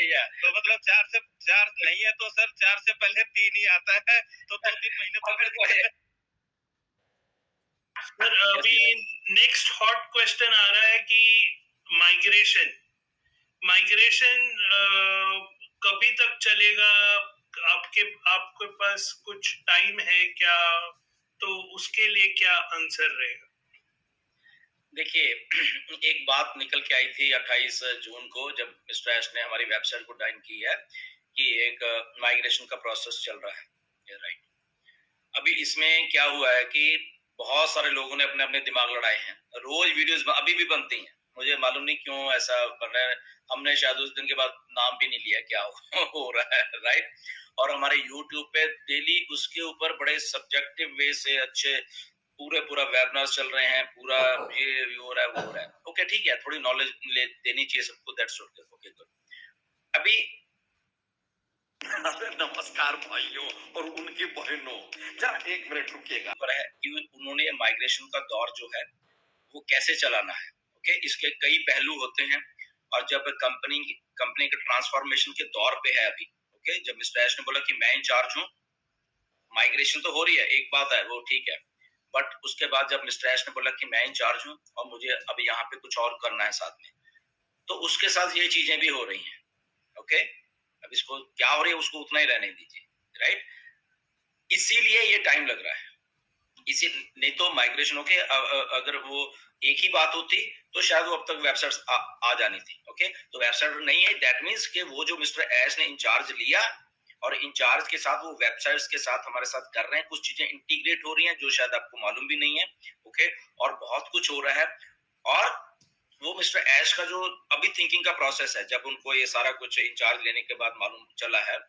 या तो मतलब 4 से 4 नहीं है तो सर 4 से पहले 3 ही आता है, तो 2-3 महीने पकड़ के। सर अभी नेक्स्ट हॉट क्वेश्चन आ रहा है कि माइग्रेशन कभी तक चलेगा? आपके पास कुछ टाइम है क्या? तो उसके लिए क्या आंसर रहेगा? देखिए, एक बात निकल के आई थी 28 जून को, जब मिस्टर ऐश ने हमारी वेबसाइट को डाइन की है कि एक माइग्रेशन का प्रोसेस चल रहा है, राइट। अभी इसमें क्या हुआ है कि बहुत सारे लोगों ने अपने अपने दिमाग लड़ाए हैं। रोज वीडियोस अभी भी बनती हैं, मुझे मालूम नहीं क्यों ऐसा बन रहा है। हमने शायद उस दिन के बाद नाम भी नहीं लिया क्या हो रहा है, राइट। और हमारे यूट्यूब पे डेली उसके ऊपर बड़े सब्जेक्टिव वे से अच्छे पूरा वेबिनार चल रहे हैं, पूरा ये हो रहा है, वो हो रहा है। ओके, ठीक है, थोड़ी नॉलेज देनी चाहिए सबको, दैट्स ओके, गुड। अभी नमस्कार भाइयों और उनकी बहनों, जरा एक मिनट रुकिएगा। पर है कि उन्होंने माइग्रेशन का दौर जो है वो कैसे चलाना है। ओके, इसके कई पहलू होते हैं। और जब कंपनी के ट्रांसफॉर्मेशन के दौर पे है अभी, ओके, जब मिस्टर ऐश ने बोला कि मैं इंचार्ज हूँ, माइग्रेशन तो हो रही है, एक बात है, वो ठीक है। बट उसके बाद जब मिस्टर ऐश ने बोला कि मैं इंचार्ज हूँ और मुझे अभी यहाँ पे कुछ और करना है साथ में, तो उसके साथ ये चीजें भी हो रही हैं। ओके, अब इसको क्या हो रही है उसको उतना ही रहने दीजिए, राइट। इसीलिए ये टाइम लग रहा है। इसी नहीं तो माइग्रेशन होके अगर वो एक ही बात होती तो शायद वो अब तक वेबसाइट आ जानी थी। ओके, तो वेबसाइट नहीं है, दैट मीन्स कि वो जो मिस्टर ऐश ने इंचार्ज लिया और इंचार्ज के साथ वो वेबसाइट्स के साथ हमारे साथ कर रहे हैं, कुछ चीजें इंटीग्रेट हो रही हैं जो शायद आपको मालूम भी नहीं है। ओके, और बहुत कुछ हो रहा है। और वो मिस्टर ऐश का जो अभी थिंकिंग का प्रोसेस है, जब उनको ये सारा कुछ इंचार्ज लेने के बाद मालूम चला है,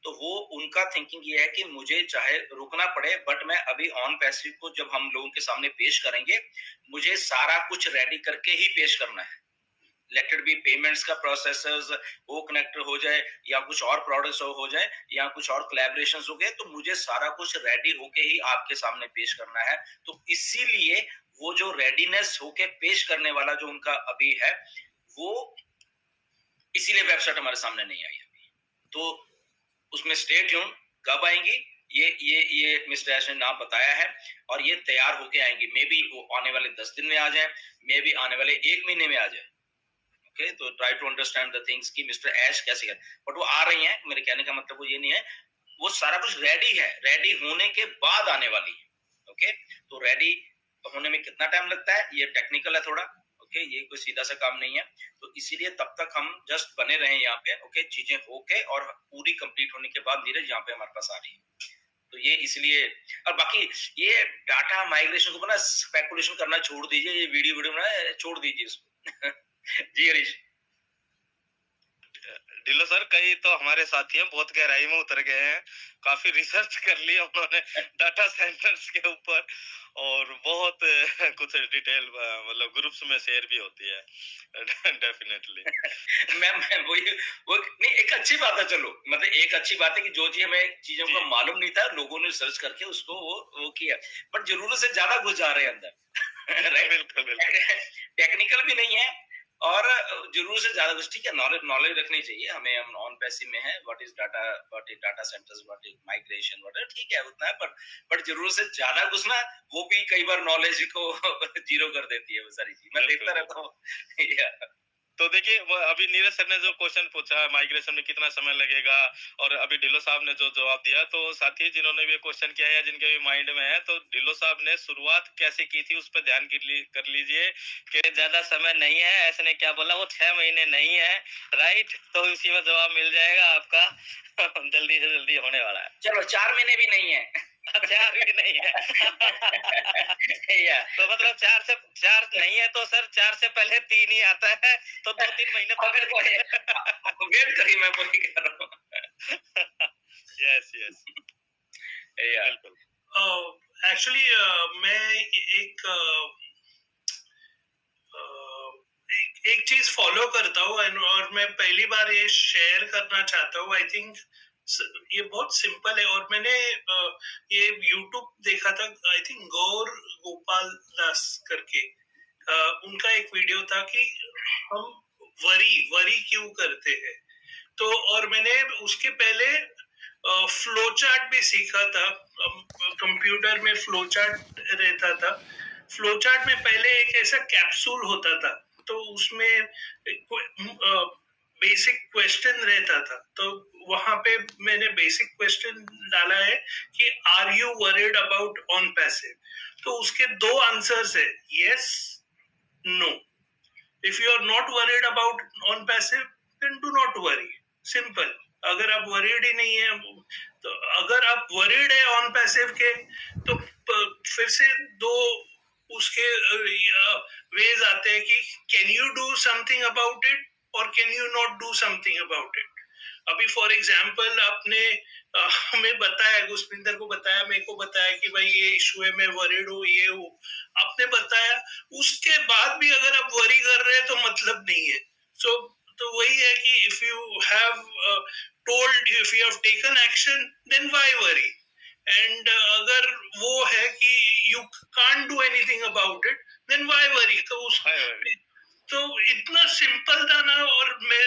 तो वो उनका थिंकिंग ये है कि मुझे चाहे रुकना पड़े, बट मैं अभी ऑन पैसिव को जब हम लोगों के सामने पेश करेंगे, मुझे सारा कुछ रेडी करके ही पेश करना है। लेट इट बी पेमेंट्स का प्रोसेसेस वो कनेक्ट हो जाए, या कुछ और प्रोडक्ट्स हो जाए, या कुछ और कोलैबोरेशंस हो गए, तो मुझे सारा कुछ रेडी होके ही आपके सामने पेश करना है। तो इसीलिए वो जो रेडीनेस होके पेश करने वाला जो उनका अभी है, वो इसीलिए वेबसाइट हमारे सामने नहीं आई अभी। तो उसमें स्टे ट्यून, कब आएंगी ये मिस्टर ऐश ने नाम बताया है, और ये तैयार होके आएंगी। मे बी वो आने वाले 10 दिन में आ जाए, मे बी आने वाले 1 महीने में आ जाए। ओके, तो try to understand the things कि मिस्टर ऐश कैसे कर, बट वो आ रही हैं। मेरे कहने का मतलब वो ये नहीं है, वो सारा कुछ रेडी है, रेडी होने के बाद आने वाली है। ओके, तो रेडी होने में कितना टाइम लगता है, ये टेक्निकल है थोड़ा। ओके, ये कोई सीधा सा काम नहीं है। तो इसीलिए तब तक हम जस्ट बने रहे यहाँ पे। ओके, चीजें होके और पूरी कंप्लीट होने के बाद नीरज यहाँ पे हमारे पास आ रही है। तो ये इसलिए, और बाकी ये डाटा माइग्रेशन को ना स्पेकुलेशन करना छोड़ दीजिए, ये वीडियो ना छोड़ दीजिए इसको। जी हरीश। ढिल्लो सर, कई तो हमारे साथी हैं बहुत गहराई में उतर गए हैं, काफी रिसर्च कर लिया उन्होंने डाटा सेंटर्स के ऊपर, और बहुत कुछ डिटेल मतलब ग्रुप्स में शेयर भी होती है। डेफिनेटली। मैं वो नहीं, एक अच्छी बात है, चलो मतलब एक अच्छी बात है कि जो चीज हमें चीजों का मालूम नहीं था, लोगों ने सर्च करके उसको वो किया, बट जरूरत से ज्यादा घुस जा रहे हैं अंदर। राइट, बिल्कुल टेक्निकल भी नहीं है और जरूर से ज्यादा कुछ, ठीक है, नॉलेज रखनी चाहिए हमें। हम ऑन पैसिव में है, what is data centres, what is migration, what, ठीक है उतना है, बट जरूर से ज्यादा कुछ ना, वो भी कई बार नॉलेज को जीरो कर देती है वो सारी चीज। मैं देखता रहता हूँ। तो देखिए, अभी नीरज सर ने जो क्वेश्चन पूछा माइग्रेशन में कितना समय लगेगा, और अभी ढिल्लो साहब ने जो जवाब दिया, तो साथी जिन्होंने भी क्वेश्चन किया है, जिनके भी माइंड में है, तो ढिल्लो साहब ने शुरुआत कैसे की थी उस पर ध्यान कर लीजिए कि ज्यादा समय नहीं है। ऐसे ने क्या बोला, वो 6 महीने नहीं है, राइट। तो इसी में जवाब मिल जाएगा आपका। जल्दी से जल्दी होने वाला है। चलो 4 महीने भी नहीं है। 4 भी नहीं है। तो मतलब 4 नहीं है तो सर 4 से पहले 3 ही आता है, तो 2-3 महीने पकड़ को वेट करिए, मैं वही कर रहा हूँ। यस बिल्कुल। एक्चुअली मैं एक चीज फॉलो करता हूँ, और मैं पहली बार ये शेयर करना चाहता हूँ। आई थिंक ये बहुत सिंपल है, और मैंने ये YouTube देखा था, आई थिंक गौर गोपाल दास करके, उनका एक वीडियो था कि हम वरी क्यों करते हैं। तो और मैंने उसके पहले फ्लो चार्ट भी सीखा था, कंप्यूटर में फ्लो चार्ट रहता था। फ्लो चार्ट में पहले एक ऐसा कैप्सूल होता था, तो उसमें बेसिक क्वेश्चन रहता था, तो वहां पे मैंने बेसिक क्वेश्चन डाला है कि are you worried about on passive, तो उसके दो आंसर्स है, yes, no. If you are not worried about on passive then do not worry, simple. अगर आप वरीड ही नहीं है, तो अगर आप वरीड है ऑन पैसिव के, तो फिर से दो उसके वेज आते हैं कि can you do something about it और can you not do something about it. अभी फॉर एग्जाम्पल आपने हमें बताया, गुस्पिंदर को बताया, मेरे को बताया कि भाई ये इशू है, मैं वरीड हूँ, ये हूँ, आपने बताया, उसके बाद भी अगर आप वरी कर रहे हैं तो मतलब नहीं है। तो वही है कि if you have told, if you have taken action, then why worry. And अगर वो है कि you can't do anything about it, then why worry. तो इतना सिंपल था ना, और मैं